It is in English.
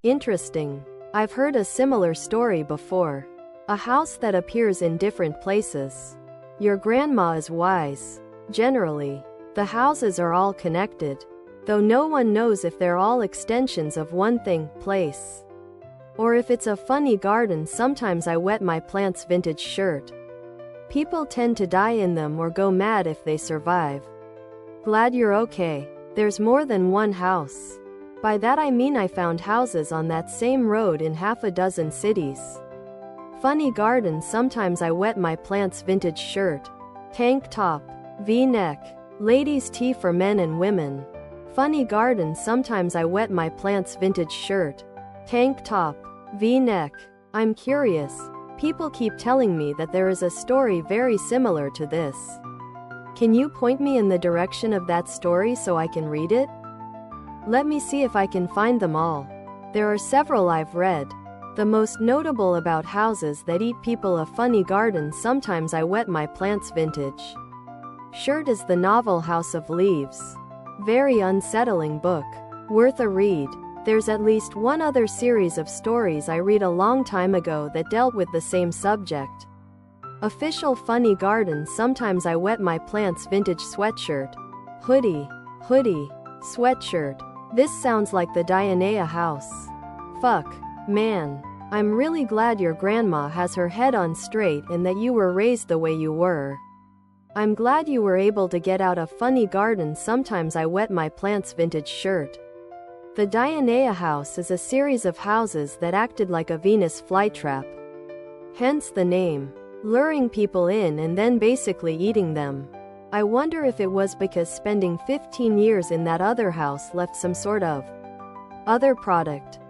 Interesting. I've heard a similar story before. A house that appears in different places. Your grandma is wise. Generally, the houses are all connected, though no one knows if they're all extensions of one thing, place. Or if it's a funny garden. Sometimes I wet my plant's vintage shirt. People tend to die in them or go mad if they survive. Glad you're okay. There's more than one house. By that I mean I found houses on that same road in half a dozen cities. Funny garden. Sometimes I wet my plant's vintage shirt. Tank top. V-neck. Ladies' tee for men and women. Funny garden. Sometimes I wet my plant's vintage shirt. Tank top. V-neck. I'm curious. People keep telling me that there is a story very similar to this. Can you point me in the direction of that story so I can read it? Let me see if I can find them all. There are several I've read. The most notable about houses that eat people. A funny garden. Sometimes I wet my plant's vintage shirt is the novel House of Leaves. Very unsettling book. Worth a read. There's at least one other series of stories I read a long time ago that dealt with the same subject. Official funny garden. Sometimes I wet my plant's vintage sweatshirt. Hoodie. Sweatshirt. This sounds like the Dianea house. Fuck. Man. I'm really glad your grandma has her head on straight and that you were raised the way you were. I'm glad you were able to get out a funny garden. Sometimes I wet my plant's vintage shirt. The Dianea house is a series of houses that acted like a Venus flytrap. Hence the name. Luring people in and then basically eating them. I wonder if it was because spending 15 years in that other house left some sort of other product.